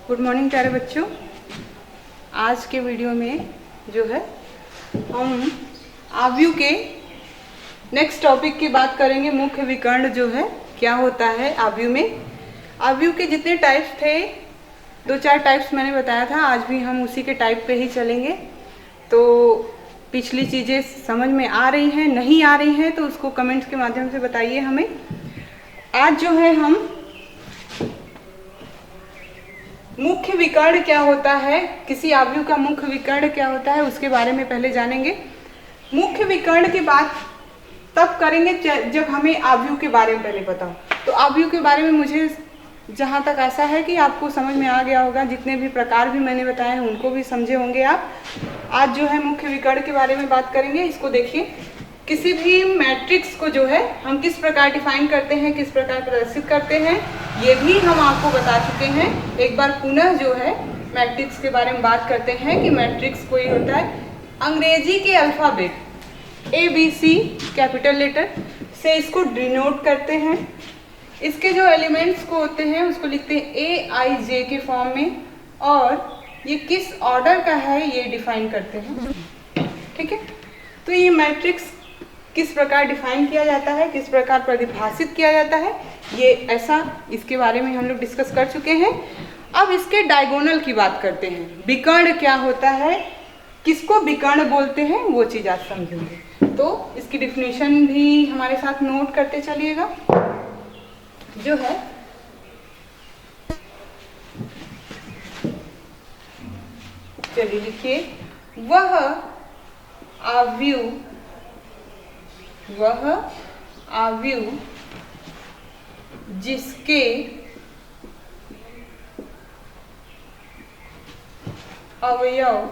Good morning प्यारे बच्चों। आज के वीडियो में जो है हम आव्यूह के नेक्स्ट टॉपिक की बात करेंगे। मुख्य विकर्ण जो है क्या होता है आव्यूह में। आव्यूह के जितने टाइप्स थे, 2-4 टाइप्स मैंने बताया था, आज भी हम उसी के टाइप पे ही चलेंगे। तो पिछली चीज़ें समझ में आ रही हैं, नहीं आ रही हैं तो उसको कमेंट्स के माध्यम से बताइए हमें। आज जो है हम मुख्य विकर्ण क्या होता है, किसी आव्यूह का मुख्य विकर्ण क्या होता है उसके बारे में पहले जानेंगे। मुख्य विकर्ण की बात तब करेंगे जब हमें आव्यूह के बारे में पहले पता हो। तो आव्यूह के बारे में मुझे जहाँ तक आशा है कि आपको समझ में आ गया होगा, जितने भी प्रकार भी मैंने बताए हैं उनको भी समझे होंगे आप। आज जो है मुख्य विकर्ण के बारे में बात करेंगे। इसको देखिए, किसी भी मैट्रिक्स को जो है हम किस प्रकार डिफाइन करते हैं, किस प्रकार प्रदर्शित करते हैं, ये भी हम आपको बता चुके हैं। एक बार पुनः जो है मैट्रिक्स के बारे में बात करते हैं कि मैट्रिक्स कोई होता है अंग्रेजी के अल्फ़ाबेट ABC कैपिटल लेटर से इसको डिनोट करते हैं। इसके जो एलिमेंट्स को होते हैं उसको लिखते हैं AIJ के फॉर्म में, और ये किस ऑर्डर का है ये डिफाइन करते हैं। ठीक है, तो ये मैट्रिक्स किस प्रकार डिफाइन किया जाता है, किस प्रकार परिभाषित किया जाता है, ये ऐसा इसके बारे में हम लोग डिस्कस कर चुके हैं। अब इसके डायगोनल की बात करते हैं। विकर्ण क्या होता है, किसको विकर्ण बोलते हैं, वो चीज़ आज समझेंगे। तो इसकी डिफिनेशन भी हमारे साथ नोट करते चलिएगा। जो है चलिए लिखिए, वह आव्यूह जिसके अवयव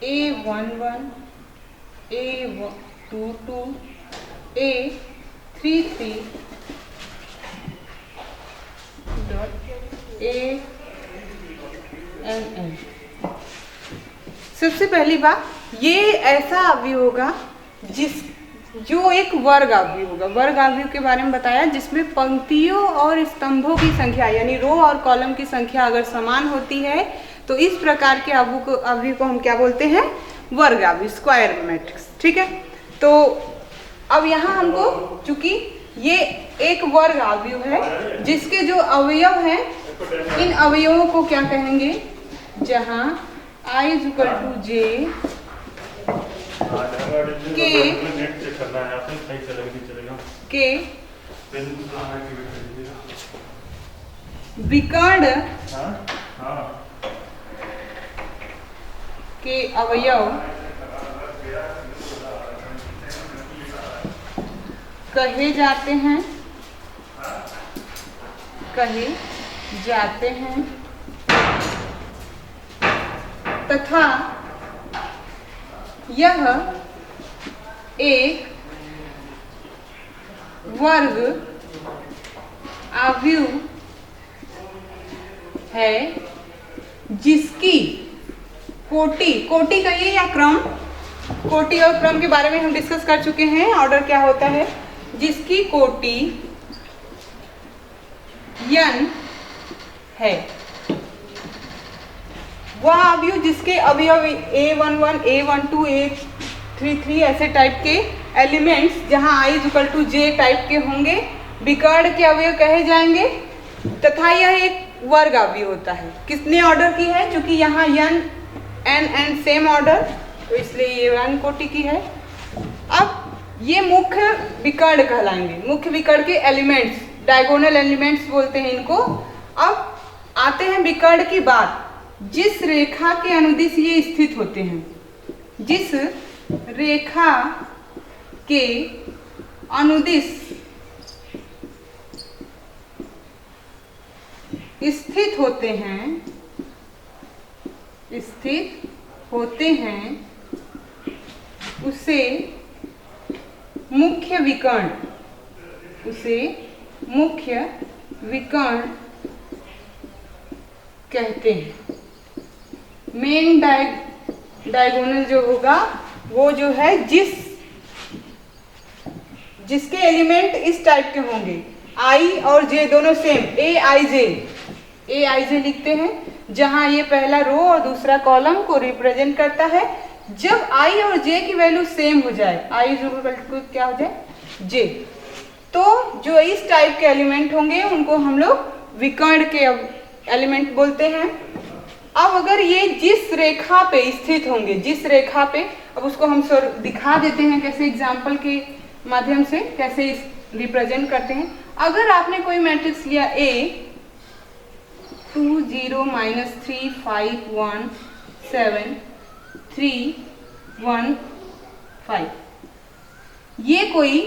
A11, A22, A33, ANN। सबसे पहली बात, ये ऐसा आव्यूह होगा जो एक वर्ग आव्यूह होगा। वर्ग आव्यूह के बारे में बताया जिसमें पंक्तियों और स्तंभों की संख्या यानी रो और कॉलम की संख्या अगर समान होती है तो इस प्रकार के आव्यूह को हम क्या बोलते हैं, वर्ग आव्यूह, स्क्वायर मैट्रिक्स। ठीक है, तो अब यहाँ हमको, चूंकि ये एक वर्ग आव्यूह है जिसके जो अवयव हैं, इन अवयवों को क्या कहेंगे, जहाँ I = J के विकर्ण के अवयव कहे जाते हैं तथा यह एक वर्ग आव्यूह है जिसकी कोटि कहिए या क्रम, कोटि और क्रम के बारे में हम डिस्कस कर चुके हैं। ऑर्डर क्या होता है, जिसकी कोटि n है। वह आव्यूह जिसके अवयव A11, A12, A33 ऐसे टाइप के एलिमेंट्स जहां I = J टाइप के होंगे, विकर्ण के अवयव कहे जाएंगे तथा यह एक वर्ग आव्यूह होता है। कितने ऑर्डर की है, क्योंकि यहाँ n सेम ऑर्डर, तो इसलिए ये n कोटि की है। अब ये मुख्य विकर्ण कहलाएंगे। मुख्य विकर्ण के एलिमेंट्स, डायगोनल एलिमेंट्स बोलते हैं इनको। अब आते हैं विकर्ण की बात, जिस रेखा के अनुदिश ये स्थित होते हैं, जिस रेखा के अनुदिश स्थित होते हैं उसे मुख्य विकर्ण कहते हैं। मेन डायगोनल जो होगा वो जो है जिस जिसके एलिमेंट इस टाइप के होंगे, आई और जे दोनों सेम, ए आई जे लिखते हैं, जहां ये पहला रो और दूसरा कॉलम को रिप्रेजेंट करता है। जब आई और जे की वैल्यू सेम हो जाए, आई क्या हो जाए, जे, तो जो इस टाइप के एलिमेंट होंगे उनको हम लोग विकर्ण के एलिमेंट बोलते हैं। अब अगर ये जिस रेखा पे स्थित होंगे, जिस रेखा पे, अब उसको हम दिखा देते हैं कैसे, एग्जाम्पल के माध्यम से कैसे रिप्रेजेंट करते हैं। अगर आपने कोई मैट्रिक्स लिया A 2 0 -3 5 1 7 3 1 5, ये कोई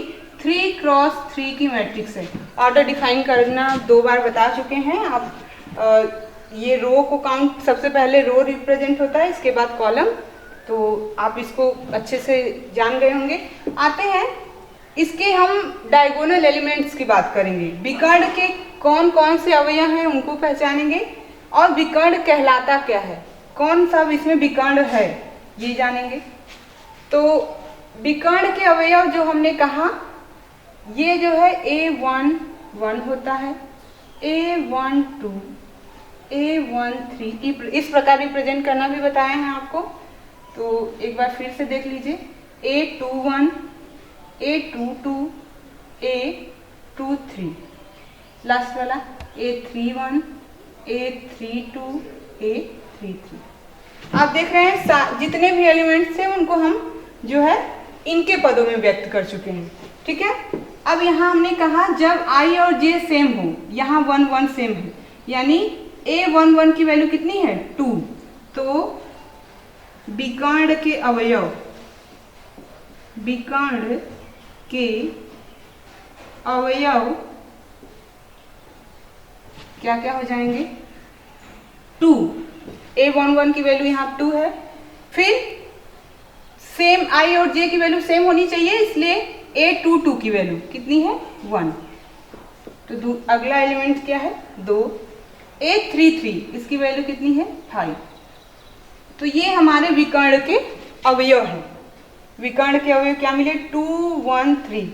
3 क्रॉस 3 की मैट्रिक्स है। ऑर्डर डिफाइन करना 2 बार बता चुके हैं आप। ये रो को काउंट, सबसे पहले रो रिप्रेजेंट होता है, इसके बाद कॉलम, तो आप इसको अच्छे से जान गए होंगे। आते हैं इसके हम डायगोनल एलिमेंट्स की बात करेंगे। विकर्ण के कौन कौन से अवयव हैं उनको पहचानेंगे, और विकर्ण कहलाता क्या है, कौन सा इसमें विकर्ण है ये जानेंगे। तो विकर्ण के अवयव जो हमने कहा, ये जो है A1 1 होता है, A1 2, A1 3, इस प्रकार रिप्रेजेंट करना भी बताए हैं आपको, तो एक बार फिर से देख लीजिए। A21 A22 A23, लास्ट वाला A31 A32 A33। आप देख रहे हैं जितने भी एलिमेंट्स हैं उनको हम जो है इनके पदों में व्यक्त कर चुके हैं, ठीक है। अब यहाँ हमने कहा जब I और J सेम हो, यहाँ 1 1 सेम है, यानी A11 की वैल्यू कितनी है 2, तो विकर्ण के अवयव, विकर्ण के अवयव क्या क्या हो जाएंगे 2। A11 की वैल्यू यहाँ 2 है, फिर सेम I और J की वैल्यू सेम होनी चाहिए, इसलिए A22 की वैल्यू कितनी है 1, तो अगला एलिमेंट क्या है 2। A33 इसकी वैल्यू कितनी है 5। तो ये हमारे विकर्ण के अवयव हैं। विकर्ण के अवयव क्या मिले 2 1 3,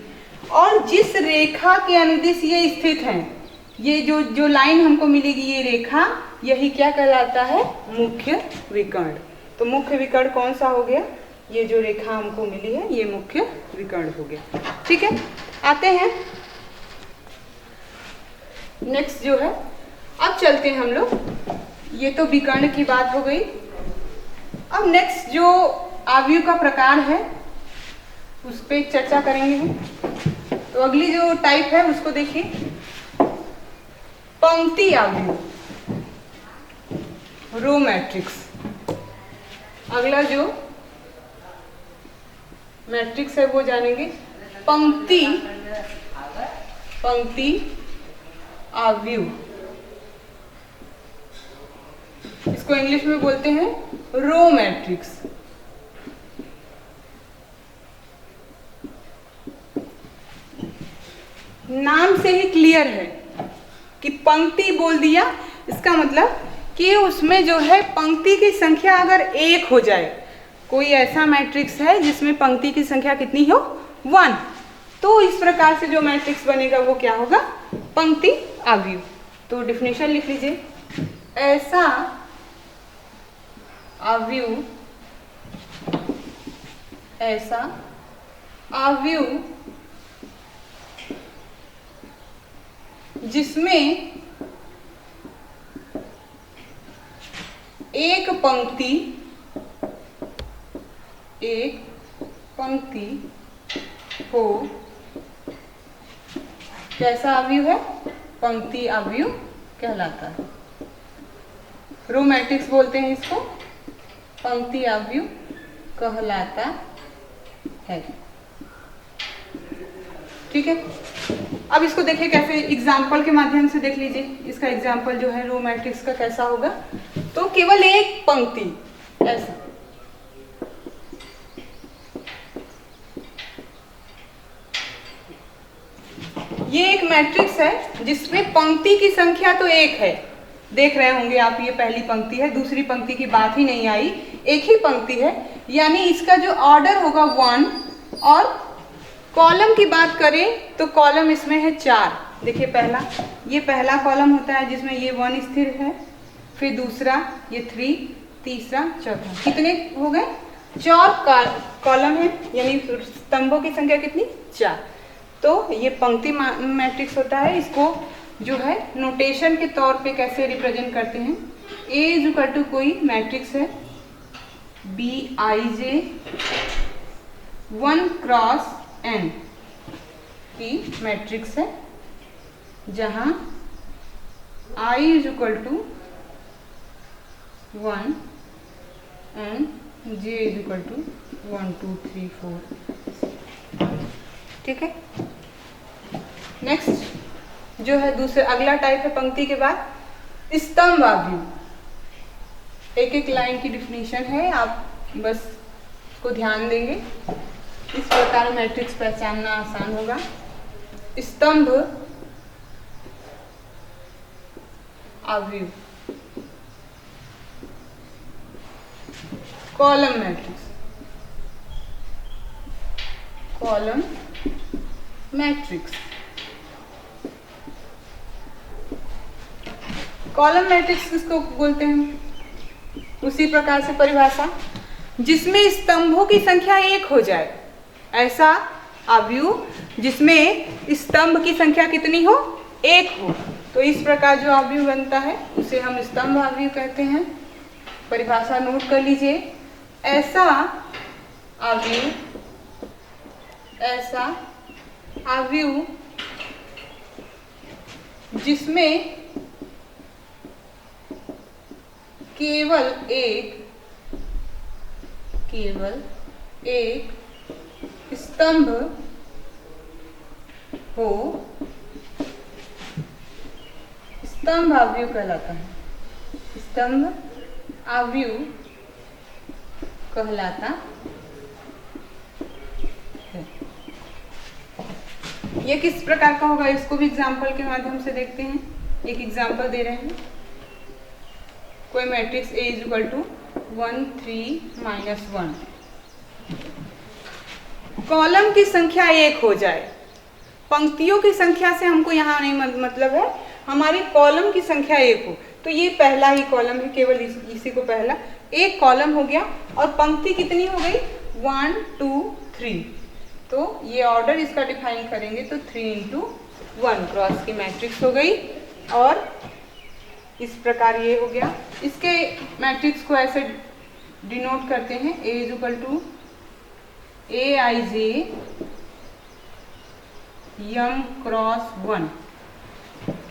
और जिस रेखा के अनुदिश ये स्थित हैं, ये जो लाइन हमको मिलेगी, ये रेखा, यही क्या कहलाता है मुख्य विकर्ण। तो मुख्य विकर्ण कौन सा हो गया, ये जो रेखा हमको मिली है ये मुख्य विकर्ण हो गया, ठीक है। आते हैं नेक्स्ट जो है, अब चलते हैं हम लोग, ये तो विकर्ण की बात हो गई। अब नेक्स्ट जो आव्यूह का प्रकार है उस पर चर्चा करेंगे हम। तो अगली जो टाइप है उसको देखिए, पंक्ति आव्यूह, रो मैट्रिक्स। अगला जो मैट्रिक्स है वो जानेंगे पंक्ति आव्यूह, इसको इंग्लिश में बोलते हैं रो मैट्रिक्स। नाम से ही क्लियर है कि पंक्ति बोल दिया, इसका मतलब कि उसमें जो है पंक्ति की संख्या अगर 1 हो जाए, कोई ऐसा मैट्रिक्स है जिसमें पंक्ति की संख्या कितनी हो 1, तो इस प्रकार से जो मैट्रिक्स बनेगा वो क्या होगा पंक्ति आव्यूह। तो डिफिनेशन लिख लीजिए, ऐसा आव्यूह जिसमें एक पंक्ति हो, कैसा आव्यूह है पंक्ति आव्यूह कहलाता है। रो मैट्रिक्स बोलते हैं इसको, पंक्ति आव्यूह कहलाता है, ठीक है। अब इसको देखिए कैसे, एग्जाम्पल के माध्यम से देख लीजिए। इसका एग्जाम्पल जो है रो मैट्रिक्स का कैसा होगा, तो केवल एक पंक्ति ऐसा, ये एक मैट्रिक्स है जिसमें पंक्ति की संख्या तो 1 है, देख रहे होंगे आप, ये पहली पंक्ति है, दूसरी पंक्ति की बात ही नहीं आई, एक ही पंक्ति है, यानी इसका जो ऑर्डर होगा 1 और कॉलम की बात करें तो कॉलम इसमें है 4। देखिए पहला, ये पहला कॉलम होता है जिसमें ये 1 स्थिर है, फिर दूसरा ये 3, तीसरा, चौथा। कितने हो गए? 4 कॉलम है, यानी स्तंभों की संख्या कितनी? 4। तो ये पंक्ति मैट्रिक्स होता है। इसको जो है नोटेशन के तौर पे कैसे रिप्रेजेंट करते हैं? ए इज इक्वल टू कोई मैट्रिक्स है Bij 1 क्रॉस n की मैट्रिक्स है, जहां I is equal to 1 and j is equal to 1 2 3 4। ठीक है। नेक्स्ट जो है दूसरे अगला टाइप है पंक्ति के बाद स्तंभ आव्यूह। एक एक लाइन की डिफिनीशन है, आप बस इसको ध्यान देंगे, इस प्रकार मैट्रिक्स पहचानना आसान होगा। स्तंभ आव्यूह, column matrix, column matrix. Column matrix किसको बोलते हैं? उसी प्रकार से परिभाषा, जिसमें स्तंभों की संख्या 1 हो जाए, ऐसा आव्यूह जिसमें स्तंभ की संख्या कितनी हो? 1 हो। तो इस प्रकार जो आव्यूह बनता है उसे हम स्तंभ आव्यूह कहते हैं। परिभाषा नोट कर लीजिए। ऐसा आव्यूह, ऐसा आव्यूह जिसमें केवल एक स्तंभ हो, स्तंभ आव्यूह कहलाता है। स्तंभ आव्यूह कहलाता है। ये किस प्रकार का होगा, इसको भी एग्जाम्पल के माध्यम से देखते हैं। एक एग्जाम्पल दे रहे हैं, कोई matrix A is equal to 1 3 -1। Column की संख्या 1 हो जाए, पंक्तियों की संख्या से हमको यहाँ नहीं मतलब है, हमारी कॉलम की संख्या 1 हो। तो ये पहला ही कॉलम है, केवल इसी को पहला एक कॉलम हो गया, और पंक्ति कितनी हो गई? 1 2 3। तो ये ऑर्डर इसका डिफाइन करेंगे तो 3 × 1 क्रॉस की मैट्रिक्स हो गई, और इस प्रकार ये हो गया। इसके मैट्रिक्स को ऐसे डिनोट करते हैं, A is equal to Aij m cross 1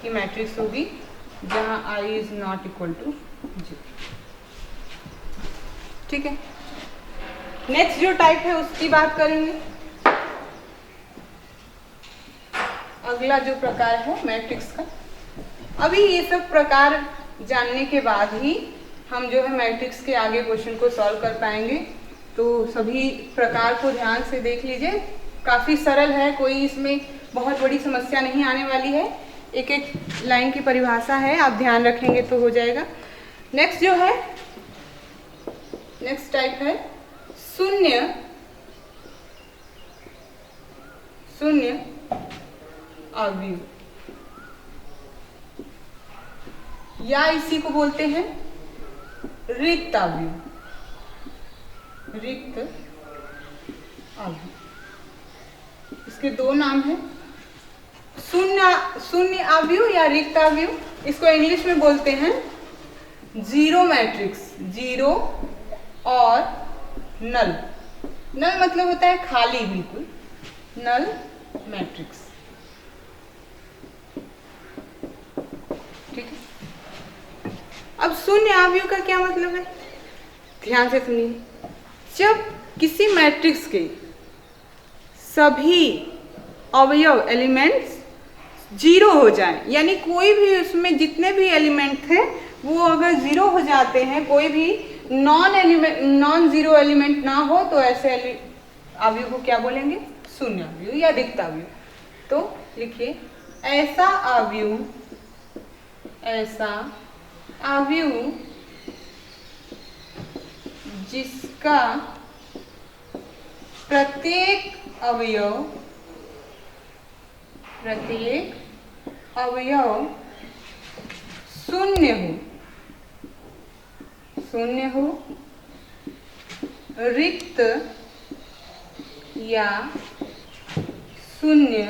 की मैट्रिक्स होगी, जहां I is not equal to j। ठीक है। नेक्स्ट जो टाइप है उसकी बात करेंगे। अगला जो प्रकार है मैट्रिक्स का, अभी ये सब प्रकार जानने के बाद ही हम जो है मैट्रिक्स के आगे क्वेश्चन को सॉल्व कर पाएंगे। तो सभी प्रकार को ध्यान से देख लीजिए, काफ़ी सरल है, कोई इसमें बहुत बड़ी समस्या नहीं आने वाली है। एक एक लाइन की परिभाषा है, आप ध्यान रखेंगे तो हो जाएगा। नेक्स्ट जो है, नेक्स्ट टाइप है शून्य आव्यूह, या इसी को बोलते हैं रिक्त आव्यूह। रिक्त आव्यूह, इसके दो नाम हैं, शून्य आव्यूह या रिक्त आव्यूह। इसको इंग्लिश में बोलते हैं जीरो मैट्रिक्स, जीरो और नल। नल मतलब होता है खाली, बिल्कुल नल मैट्रिक्स। ठीक है। अब शून्य आव्यूह का क्या मतलब है, ध्यान से सुनिए। जब किसी मैट्रिक्स के सभी अवयव एलिमेंट्स जीरो हो जाए, यानी कोई भी उसमें जितने भी एलिमेंट थे वो अगर जीरो हो जाते हैं, कोई भी नॉन जीरो एलिमेंट ना हो, तो ऐसे आव्यूह को क्या बोलेंगे? शून्य आव्यूह या रिक्त आव्यूह। तो लिखिए, ऐसा आव्यूह जिसका प्रत्येक अवयव प्रत्येक अवयव शून्य हो, रिक्त या शून्य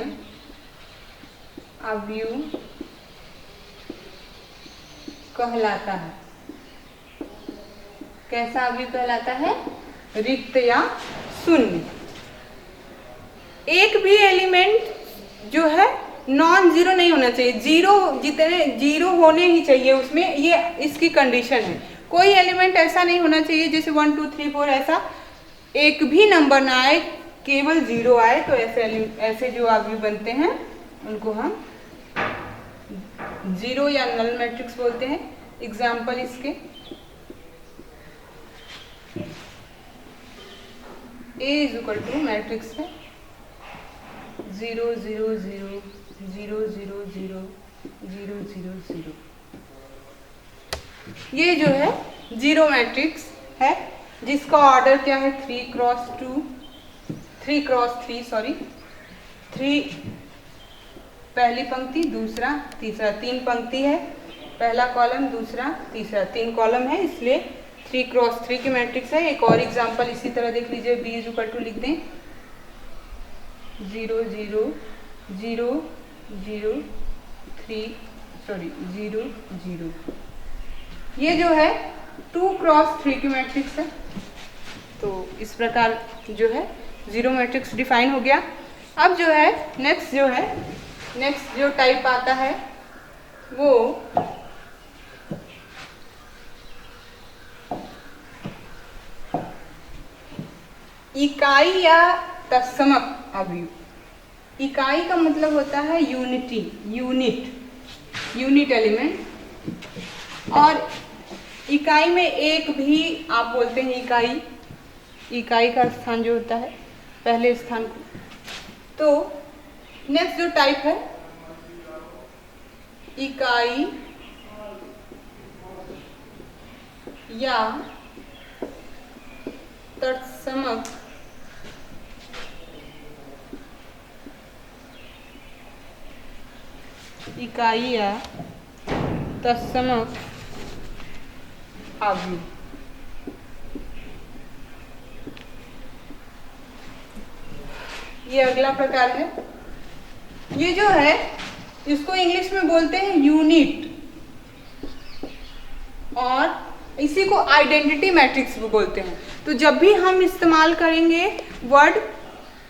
अवयव कहलाता है। कैसा अवयव कहलाता है? रिक्त या शून्य। एक भी एलिमेंट जो है नॉन जीरो नहीं होना चाहिए, जीरो जितने जीरो होने ही चाहिए उसमें, ये इसकी कंडीशन है। कोई एलिमेंट ऐसा नहीं होना चाहिए जैसे 1 2 3 4 ऐसा एक भी नंबर ना आए, केवल जीरो आए। तो ऐसे जो अवयव बनते हैं उनको हम जीरो या नल मैट्रिक्स बोलते हैं। एग्जाम्पल इसके A = मैट्रिक्स है 0 0 0 0 0 0 0 0 0। ये जो है जीरो मैट्रिक्स है जिसका ऑर्डर क्या है? 3 क्रॉस 3 सॉरी 3 पहली पंक्ति, दूसरा तीसरा, 3 पंक्ति है, पहला कॉलम दूसरा तीसरा, 3 कॉलम है, इसलिए 3 क्रॉस 3 की मैट्रिक्स है। एक और एग्जांपल इसी तरह देख लीजिए, B = लिख दें 0 0 0 0 3 सॉरी 0 0। ये जो है 2 क्रॉस 3 की मैट्रिक्स है। तो इस प्रकार जो है जीरो मैट्रिक्स डिफाइन हो गया। अब जो है नेक्स्ट जो टाइप आता है वो इकाई या तत्समक अवयव। इकाई का मतलब होता है यूनिट एलिमेंट, और इकाई में एक भी आप बोलते हैं इकाई का स्थान जो होता है पहले स्थान को। तो नेक्स्ट जो टाइप है इकाई या तत्समक इकाई या तत्समक अवयव। ये अगला प्रकार है। ये जो है इसको इंग्लिश में बोलते हैं यूनिट, और इसी को आइडेंटिटी मैट्रिक्स भी बोलते हैं। तो जब भी हम इस्तेमाल करेंगे वर्ड,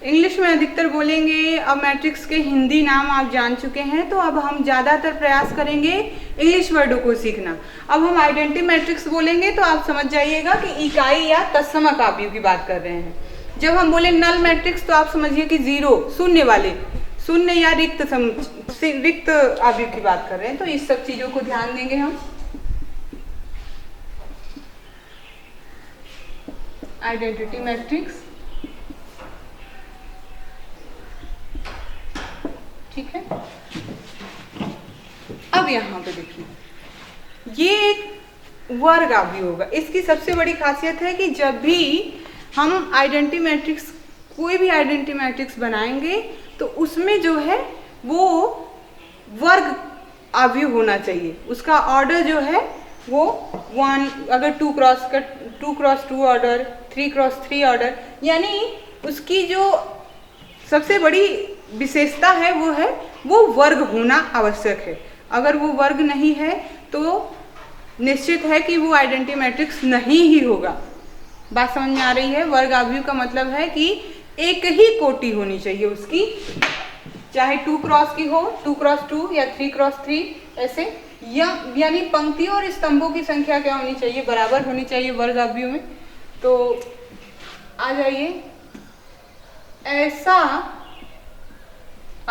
इंग्लिश में अधिकतर बोलेंगे, अब मैट्रिक्स के हिंदी नाम आप जान चुके हैं, तो अब हम ज़्यादातर प्रयास करेंगे इंग्लिश वर्डों को सीखना। अब हम आइडेंटिटी मैट्रिक्स बोलेंगे तो आप समझ जाइएगा कि इकाई या तत्समक अवयव की बात कर रहे हैं। जब हम बोले नल मैट्रिक्स तो आप समझिए कि जीरो, शून्य या रिक्त अवयव की बात कर रहे हैं। तो इस सब चीज़ों को ध्यान देंगे हम। आइडेंटिटी मैट्रिक्स, ठीक है। अब यहाँ पे देखिए, ये एक वर्ग अवयव होगा। इसकी सबसे बड़ी खासियत है कि जब भी हम आइडेंटिटी मैट्रिक्स, कोई भी आइडेंटिटी मैट्रिक्स बनाएंगे तो उसमें जो है वो वर्ग अवयव होना चाहिए। उसका ऑर्डर जो है वो 1, अगर 2 क्रॉस 2 ऑर्डर, 3 क्रॉस 3 ऑर्डर, यानी उसकी जो सबसे बड़ी विशेषता है वो वर्ग होना आवश्यक है। अगर वो वर्ग नहीं है तो निश्चित है कि वो आइडेंटिटी मैट्रिक्स नहीं ही होगा। बात समझ में आ रही है? वर्ग अवयव का मतलब है कि एक ही कोटि होनी चाहिए उसकी, चाहे 2 क्रॉस की हो, 2 क्रॉस 2 या 3 क्रॉस 3 ऐसे, यानी पंक्तियों और स्तंभों की संख्या क्या होनी चाहिए? बराबर होनी चाहिए वर्ग अवयव में। तो आ जाइए, ऐसा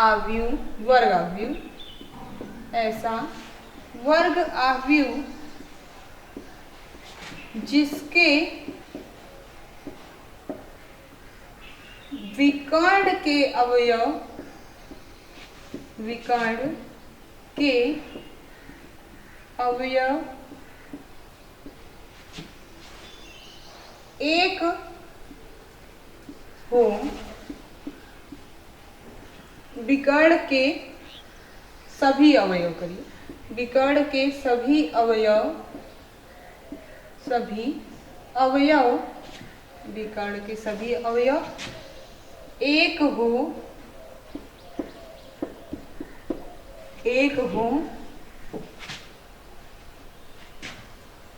अवयव, वर्ग अवयव, ऐसा वर्ग अवयव जिसके विकर्ण के अवयव एक हो, विकर्ण के सभी अवयव करिए, विकर्ण के सभी अवयव विकर्ण के सभी अवयव एक हो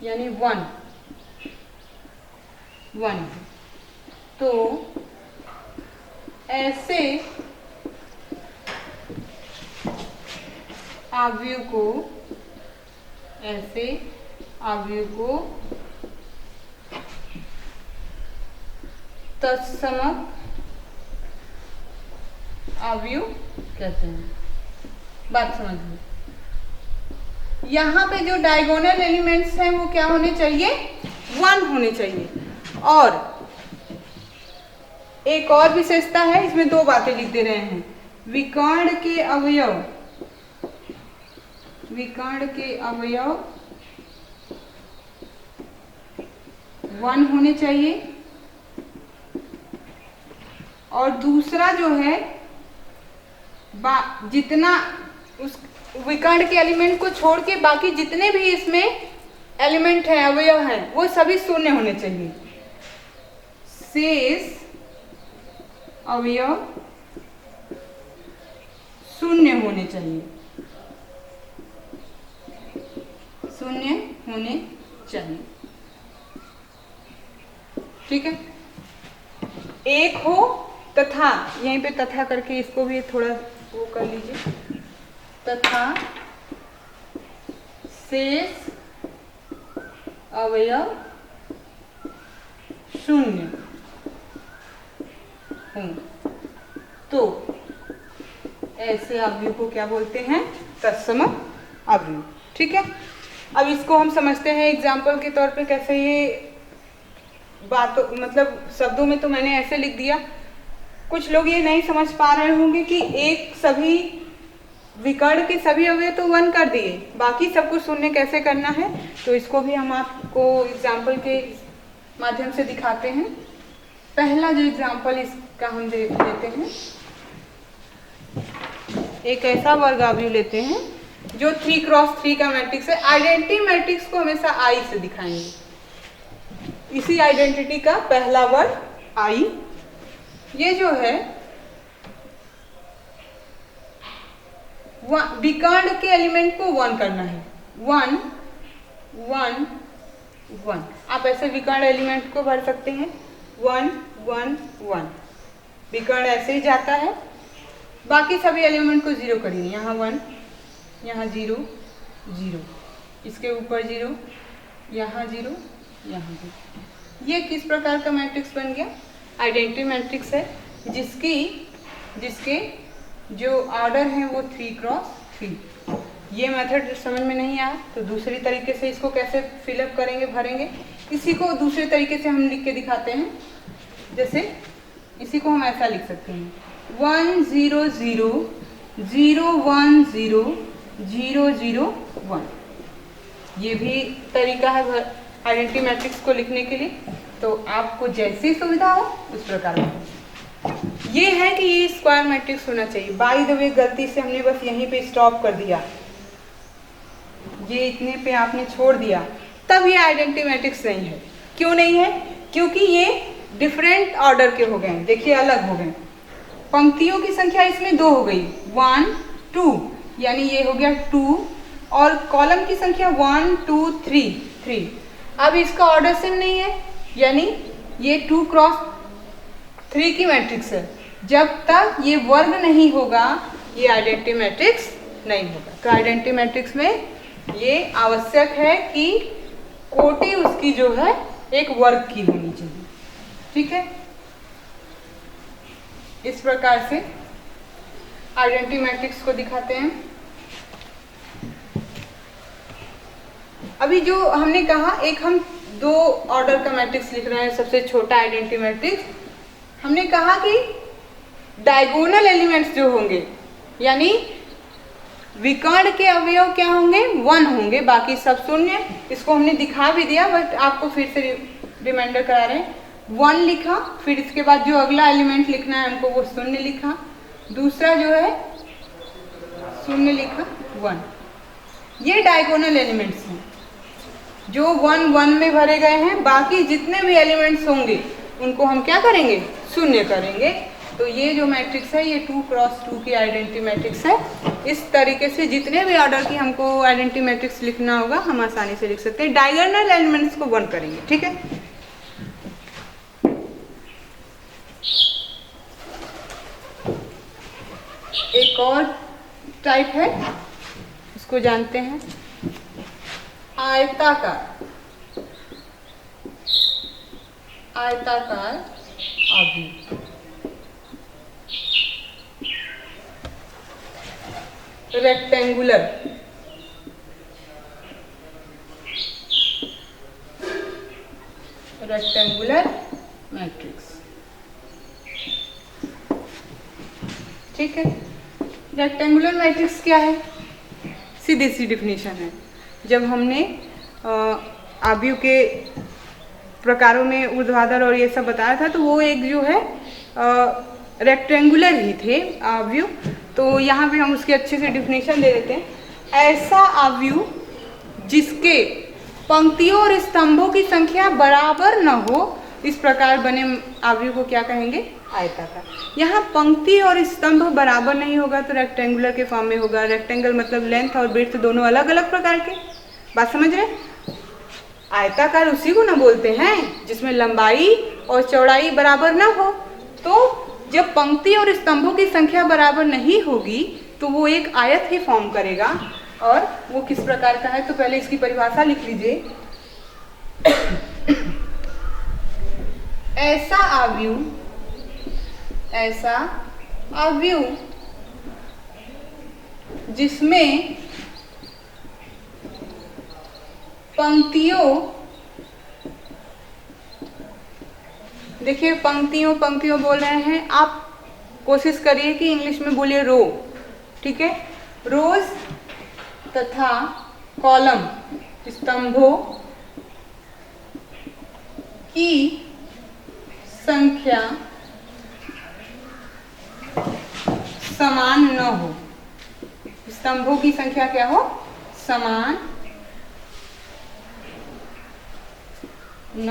यानी वन तो ऐसे अवयव को तत्समक अवयव कहते हैं। बात समझिए, यहाँ पे जो डायगोनल एलिमेंट्स हैं वो क्या होने चाहिए, 1 होने चाहिए। और एक और विशेषता है, इसमें 2 बातें लिख दे रहे हैं। विकर्ण के अवयव 1 होने चाहिए, और दूसरा जो है जितना उस विकर्ण के एलिमेंट को छोड़ के बाकी जितने भी इसमें एलिमेंट हैं, अवयव हैं, वो सभी शून्य होने चाहिए। शेष अवयव शून्य होने चाहिए, ठीक है। एक हो तथा, यहीं पे तथा करके इसको भी थोड़ा वो कर लीजिए, तथा शेष अवयव शून्य हो, तो ऐसे अवयव को क्या बोलते हैं, तत्समक अवयव। ठीक है, अब इसको हम समझते हैं एग्जाम्पल के तौर पे कैसे। ये बातों मतलब शब्दों में तो मैंने ऐसे लिख दिया, कुछ लोग ये नहीं समझ पा रहे होंगे कि एक सभी विकर्ण के सभी अवयव तो 1 कर दिए, बाकी सब कुछ शून्य कैसे करना है। तो इसको भी हम आपको एग्जाम्पल के माध्यम से दिखाते हैं। पहला जो एग्जाम्पल इसका हम लेते हैं, एक ऐसा वर्ग अवयव लेते हैं जो 3x3 का मैट्रिक्स है। आइडेंटिटी मैट्रिक्स को हमेशा आई से दिखाएंगे। इसी आइडेंटिटी का पहला वर्ग आई, ये जो है विकर्ण के एलिमेंट को 1 करना है। 1 1 1, आप ऐसे विकर्ण एलिमेंट को भर सकते हैं। 1 1 1, विकर्ण ऐसे ही जाता है। बाकी सभी एलिमेंट को 0 करिए, यहाँ 1, यहाँ 0 0, इसके ऊपर 0, यहाँ 0, यहाँ 0। ये किस प्रकार का मैट्रिक्स बन गया, आइडेंटिटी मैट्रिक्स है, जिसके जो ऑर्डर है वो 3x3। ये मेथड समझ में नहीं आया तो दूसरी तरीके से इसको कैसे फिलअप करेंगे, भरेंगे, इसी को दूसरे तरीके से हम लिख के दिखाते हैं। जैसे इसी को हम ऐसा लिख सकते हैं, 1 0 0 0 1 0 0 0 1। ये भी तरीका है आइडेंटिटी मैट्रिक्स को लिखने के लिए। तो आपको जैसी सुविधा हो उस प्रकार का। ये है कि ये स्क्वायर मैट्रिक्स होना चाहिए। बाय द वे गलती से हमने बस यहीं पे स्टॉप कर दिया, ये इतने पे आपने छोड़ दिया, तब ये आइडेंटिटी मैट्रिक्स नहीं है। क्यों नहीं है, क्योंकि ये डिफरेंट ऑर्डर के हो गए। देखिए अलग हो गए, पंक्तियों की संख्या इसमें 2 हो गई, 1 2, यानी ये हो गया 2, और कॉलम की संख्या 1 2 3 3। अब इसका ऑर्डर सेम नहीं है, यानी ये 2x3 की मैट्रिक्स है। जब तक ये वर्ग नहीं होगा ये आइडेंटिटी मैट्रिक्स नहीं होगा। तो आइडेंटिटी मैट्रिक्स में ये आवश्यक है कि कोटि उसकी जो है एक वर्ग की होनी चाहिए। ठीक है, इस प्रकार से आइडेंटिटी मैट्रिक्स को दिखाते हैं। अभी जो हमने कहा, एक हम 2 ऑर्डर का मैट्रिक्स लिख रहे हैं, सबसे छोटा आइडेंटिटी मैट्रिक्स। हमने कहा कि डायगोनल एलिमेंट्स जो होंगे, यानी विकर्ण के अवयव क्या होंगे, 1 होंगे, बाकी सब शून्य। इसको हमने दिखा भी दिया, बट आपको फिर से रिमाइंडर करा रहे हैं। 1 लिखा, फिर इसके बाद जो अगला एलिमेंट लिखना है हमको वो शून्य लिखा, दूसरा जो है शून्य लिखा 1। ये डायगोनल एलिमेंट्स हैं जो 1 1 में भरे गए हैं। बाकी जितने भी एलिमेंट्स होंगे उनको हम क्या करेंगे, शून्य करेंगे। तो ये जो मैट्रिक्स है ये 2 क्रॉस 2 की आइडेंटिटी मैट्रिक्स है। इस तरीके से जितने भी ऑर्डर की हमको आइडेंटिटी मैट्रिक्स लिखना होगा हम आसानी से लिख सकते हैं। डायगोनल एलिमेंट्स को 1 करेंगे, ठीक है। एक और टाइप है, इसको जानते हैं, आयताकार। आयताकार आव्यूह। रेक्टेंगुलर, रेक्टेंगुलर मैट्रिक्स, ठीक है। रेक्टेंगुलर मैट्रिक्स क्या है, सीधी सी डिफिनीशन है। जब हमने आव्यूह के प्रकारों में ऊर्ध्वाधर और ये सब बताया था तो वो एक जो है रेक्टेंगुलर ही थे आव्यूह। तो यहाँ पे हम उसकी अच्छे से डिफिनीशन दे देते हैं। ऐसा आव्यूह जिसके पंक्तियों और स्तंभों की संख्या बराबर न हो, इस प्रकार बने आव्यूह को क्या कहेंगे, आयताकार। यहाँ पंक्ति और स्तंभ बराबर नहीं होगा तो रेक्टेंगुलर के फॉर्म में होगा। रेक्टेंगल मतलब लेंथ और ब्रेड्थ दोनों अलग अलग प्रकार के, बात समझ रहे। आयताकार उसी को ना बोलते हैं जिसमें लंबाई और चौड़ाई बराबर ना हो। तो जब पंक्ति और स्तंभों की संख्या बराबर नहीं होगी तो वो एक आयत ही फॉर्म करेगा। और वो किस प्रकार का है तो पहले इसकी परिभाषा लिख लीजिए। ऐसा आव्यूह, ऐसा आव्यूह जिसमें पंक्तियों, देखिए पंक्तियों पंक्तियों बोल रहे हैं, आप कोशिश करिए कि इंग्लिश में बोलिए रो, ठीक है। रोज तथा कॉलम, स्तंभों की संख्या समान न हो। स्तंभों की संख्या क्या हो, समान न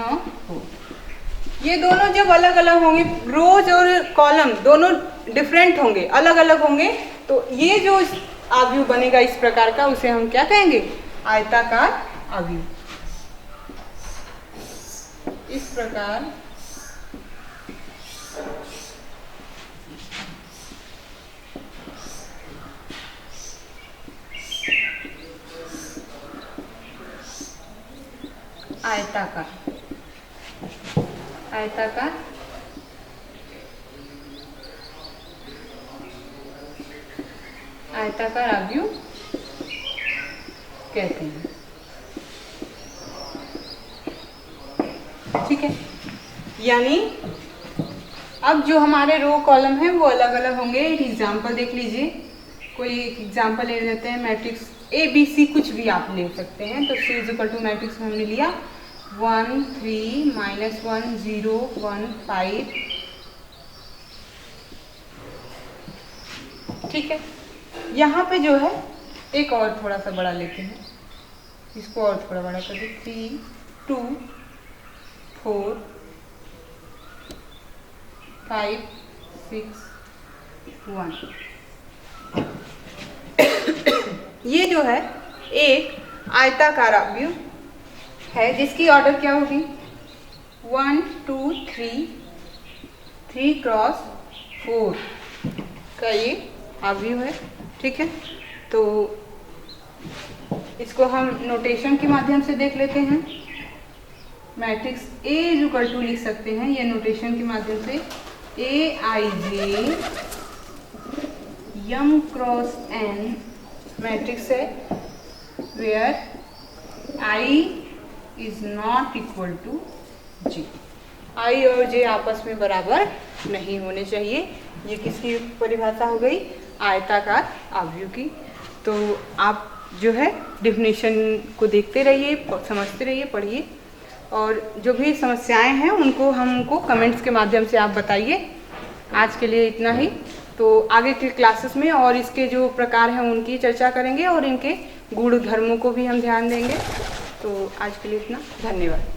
हो। ये दोनों जब अलग अलग होंगे, रोज और कॉलम दोनों डिफरेंट होंगे, अलग अलग होंगे, तो ये जो आव्यूह बनेगा इस प्रकार का, उसे हम क्या कहेंगे, आयताकार आव्यूह। इस प्रकार आयताकार, आयताकार आयताकार आव्यूह कहते हैं, ठीक है। यानी अब जो हमारे रो कॉलम है वो अलग अलग होंगे। एक एग्जांपल देख लीजिए, कोई एक एग्जांपल ले लेते हैं। मैट्रिक्स ABC कुछ भी आप ले सकते हैं। तो C = मैट्रिक्स में हमने लिया 1 3 -1 0 1 5, ठीक है। यहाँ पे जो है एक और थोड़ा सा बड़ा लेते हैं, इसको और थोड़ा बड़ा कर दे, 3 2 4 5 6 1। ये जो है एक आयताकार आव्यूह है जिसकी ऑर्डर क्या होगी, 1 2 3 3 क्रॉस 4 का ये आव्यूह है, ठीक है। तो इसको हम नोटेशन के माध्यम से देख लेते हैं। मैट्रिक्स A = लिख सकते हैं ये नोटेशन के माध्यम से, AIJ m cross n matrix है where I is not equal to J। I और J आपस में बराबर नहीं होने चाहिए। ये किसकी परिभाषा हो गई, आयताकार आव्यूह की। तो आप जो है डिफिनीशन को देखते रहिए, समझते रहिए, पढ़िए, और जो भी समस्याएं हैं उनको हमको कमेंट्स के माध्यम से आप बताइए। आज के लिए इतना ही। तो आगे के क्लासेस में और इसके जो प्रकार हैं उनकी चर्चा करेंगे और इनके गुण धर्मों को भी हम ध्यान देंगे। तो आज के लिए इतना, धन्यवाद।